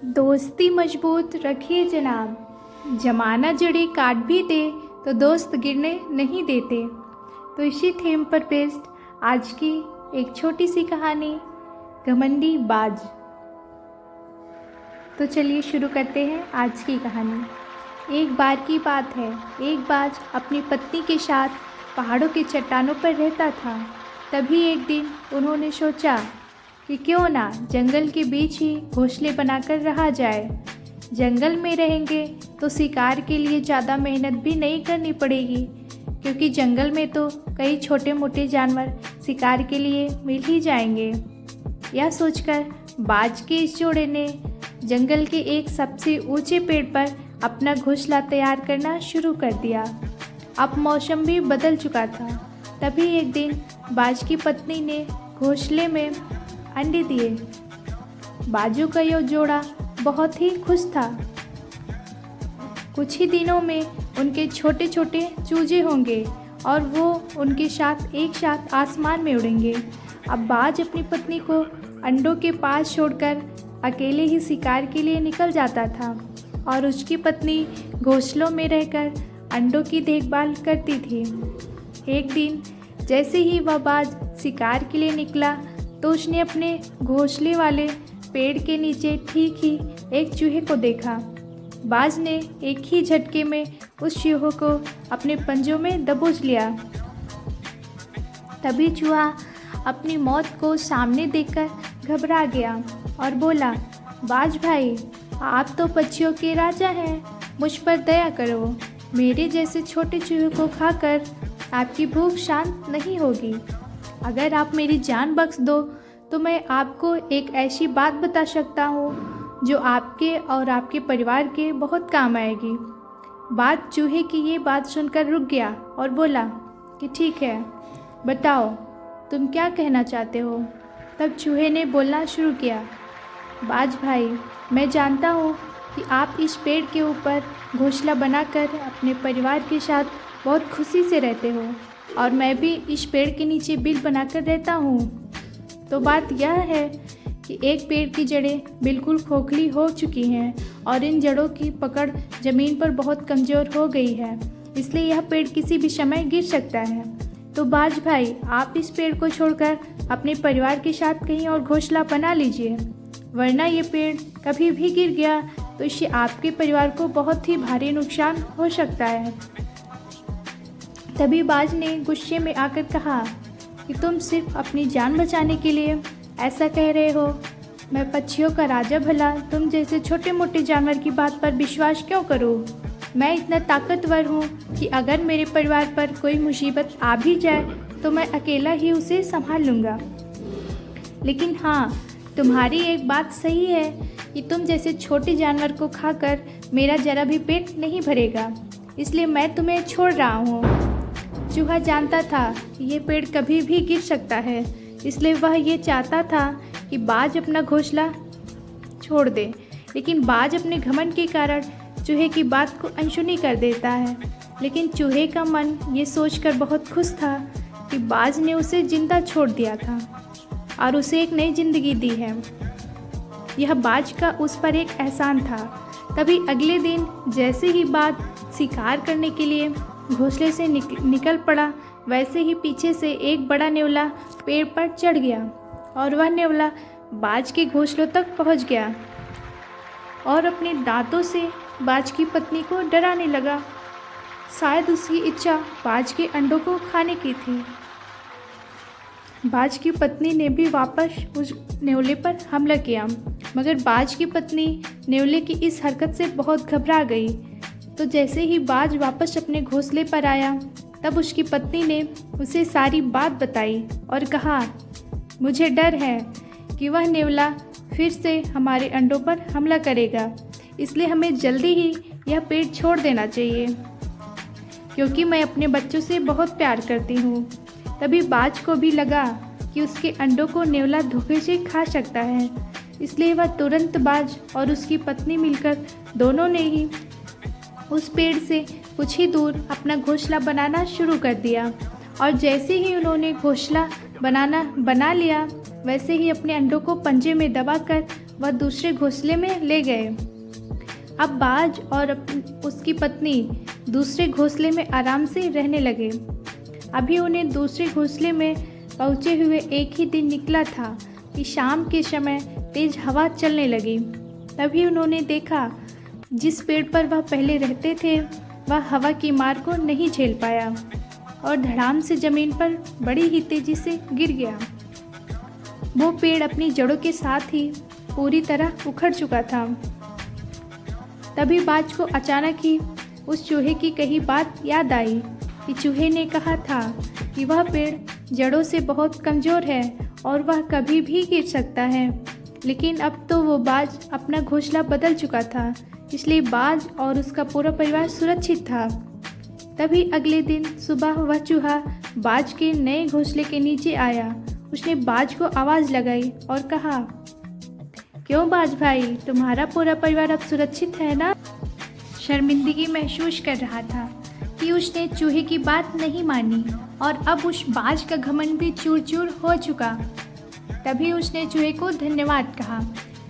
दोस्ती मजबूत रखिए जनाब, जमाना जड़े काट भी दे तो दोस्त गिरने नहीं देते। तो इसी थीम पर बेस्ड आज की एक छोटी सी कहानी, घमंडी बाज। तो चलिए शुरू करते हैं आज की कहानी। एक बार की बात है, एक बाज अपनी पत्नी के साथ पहाड़ों की चट्टानों पर रहता था। तभी एक दिन उन्होंने सोचा कि क्यों ना जंगल के बीच ही घोंसले बनाकर रहा जाए। जंगल में रहेंगे तो शिकार के लिए ज़्यादा मेहनत भी नहीं करनी पड़ेगी, क्योंकि जंगल में तो कई छोटे मोटे जानवर शिकार के लिए मिल ही जाएंगे। यह सोचकर बाज के इस जोड़े ने जंगल के एक सबसे ऊंचे पेड़ पर अपना घोंसला तैयार करना शुरू कर दिया। अब मौसम भी बदल चुका था। तभी एक दिन बाज की पत्नी ने घोंसले में अंडे दिए। बाजू का यह जोड़ा बहुत ही खुश था। कुछ ही दिनों में उनके छोटे छोटे चूजे होंगे और वो उनके साथ एक साथ आसमान में उड़ेंगे। अब बाज अपनी पत्नी को अंडों के पास छोड़कर अकेले ही शिकार के लिए निकल जाता था और उसकी पत्नी घोंसलों में रहकर अंडों की देखभाल करती थी। एक दिन जैसे ही वह बाज शिकार के लिए निकला तो उसने अपने घोंसले वाले पेड़ के नीचे ठीक ही एक चूहे को देखा। बाज ने एक ही झटके में उस चूहे को अपने पंजों में दबोच लिया। तभी चूहा अपनी मौत को सामने देखकर घबरा गया और बोला, बाज भाई, आप तो पक्षियों के राजा हैं, मुझ पर दया करो। मेरे जैसे छोटे चूहे को खाकर आपकी भूख शांत नहीं होगी। अगर आप मेरी जान बख्श दो तो मैं आपको एक ऐसी बात बता सकता हूँ जो आपके और आपके परिवार के बहुत काम आएगी। बाज चूहे की ये बात सुनकर रुक गया और बोला कि ठीक है, बताओ तुम क्या कहना चाहते हो। तब चूहे ने बोलना शुरू किया, बाज भाई, मैं जानता हूँ कि आप इस पेड़ के ऊपर घोंसला बनाकर अपने परिवार के साथ बहुत खुशी से रहते हो और मैं भी इस पेड़ के नीचे बिल बनाकर रहता हूँ। तो बात यह है कि एक पेड़ की जड़ें बिल्कुल खोखली हो चुकी हैं और इन जड़ों की पकड़ ज़मीन पर बहुत कमज़ोर हो गई है, इसलिए यह पेड़ किसी भी समय गिर सकता है। तो बाज भाई, आप इस पेड़ को छोड़कर अपने परिवार के साथ कहीं और घोंसला बना लीजिए, वरना ये पेड़ कभी भी गिर गया तो इससे आपके परिवार को बहुत ही भारी नुकसान हो सकता है। तभी बाज ने गुस्से में आकर कहा कि तुम सिर्फ अपनी जान बचाने के लिए ऐसा कह रहे हो। मैं पक्षियों का राजा, भला तुम जैसे छोटे मोटे जानवर की बात पर विश्वास क्यों करूं? मैं इतना ताकतवर हूं कि अगर मेरे परिवार पर कोई मुसीबत आ भी जाए तो मैं अकेला ही उसे संभाल लूँगा। लेकिन हाँ, तुम्हारी एक बात सही है कि तुम जैसे छोटे जानवर को खाकर मेरा जरा भी पेट नहीं भरेगा, इसलिए मैं तुम्हें छोड़ रहा हूँ। चूहा जानता था कि ये पेड़ कभी भी गिर सकता है, इसलिए वह ये चाहता था कि बाज अपना घोंसला छोड़ दे, लेकिन बाज अपने घमंड के कारण चूहे की बात को अनसुनी कर देता है। लेकिन चूहे का मन ये सोचकर बहुत खुश था कि बाज ने उसे जिंदा छोड़ दिया था और उसे एक नई जिंदगी दी है। यह बाज का उस पर एक एहसान था। तभी अगले दिन जैसे ही बाज शिकार करने के लिए घोंसले से निकल पड़ा, वैसे ही पीछे से एक बड़ा नेवला पेड़ पर चढ़ गया और वह नेवला बाज के घोंसलों तक पहुंच गया और अपने दांतों से बाज की पत्नी को डराने लगा। शायद उसकी इच्छा बाज के अंडों को खाने की थी। बाज की पत्नी ने भी वापस उस नेवले पर हमला किया, मगर बाज की पत्नी नेवले की इस हरकत से बहुत घबरा गई। तो जैसे ही बाज वापस अपने घोंसले पर आया, तब उसकी पत्नी ने उसे सारी बात बताई और कहा, मुझे डर है कि वह नेवला फिर से हमारे अंडों पर हमला करेगा, इसलिए हमें जल्दी ही यह पेड़ छोड़ देना चाहिए, क्योंकि मैं अपने बच्चों से बहुत प्यार करती हूँ। तभी बाज को भी लगा कि उसके अंडों को नेवला धोखे से खा सकता है, इसलिए वह तुरंत बाज और उसकी पत्नी मिलकर दोनों ने ही उस पेड़ से कुछ ही दूर अपना घोंसला बनाना शुरू कर दिया। और जैसे ही उन्होंने घोंसला बना लिया, वैसे ही अपने अंडों को पंजे में दबाकर वह दूसरे घोंसले में ले गए। अब बाज और उसकी पत्नी दूसरे घोंसले में आराम से रहने लगे। अभी उन्हें दूसरे घोंसले में पहुँचे हुए एक ही दिन निकला था कि शाम के समय तेज हवा चलने लगी। तभी उन्होंने देखा जिस पेड़ पर वह पहले रहते थे वह हवा की मार को नहीं झेल पाया और धड़ाम से ज़मीन पर बड़ी ही तेज़ी से गिर गया। वो पेड़ अपनी जड़ों के साथ ही पूरी तरह उखड़ चुका था। तभी बाज को अचानक ही उस चूहे की कही बात याद आई कि चूहे ने कहा था कि वह पेड़ जड़ों से बहुत कमज़ोर है और वह कभी भी गिर सकता है। लेकिन अब तो वो बाज अपना घोंसला बदल चुका था, इसलिए बाज और उसका पूरा परिवार सुरक्षित था। तभी अगले दिन सुबह वह चूहा बाज के नए घोंसले के नीचे आया। उसने बाज को आवाज़ लगाई और कहा, क्यों बाज भाई, तुम्हारा पूरा परिवार अब सुरक्षित है ना? शर्मिंदगी महसूस कर रहा था कि उसने चूहे की बात नहीं मानी और अब उस बाज का घमंड भी चूर चूर हो चुका। तभी उसने चूहे को धन्यवाद कहा।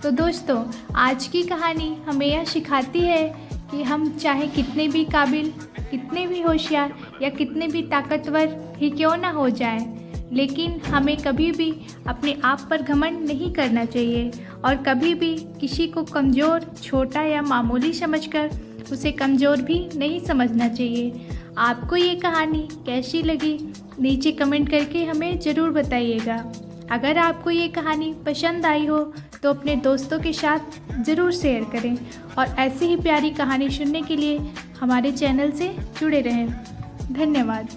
तो दोस्तों, आज की कहानी हमें यह सिखाती है कि हम चाहे कितने भी काबिल, कितने भी होशियार या कितने भी ताकतवर ही क्यों ना हो जाएं, लेकिन हमें कभी भी अपने आप पर घमंड नहीं करना चाहिए और कभी भी किसी को कमज़ोर, छोटा या मामूली समझकर उसे कमज़ोर भी नहीं समझना चाहिए। आपको ये कहानी कैसी लगी नीचे कमेंट करके हमें ज़रूर बताइएगा। अगर आपको ये कहानी पसंद आई हो तो अपने दोस्तों के साथ ज़रूर शेयर करें और ऐसी ही प्यारी कहानी सुनने के लिए हमारे चैनल से जुड़े रहें। धन्यवाद।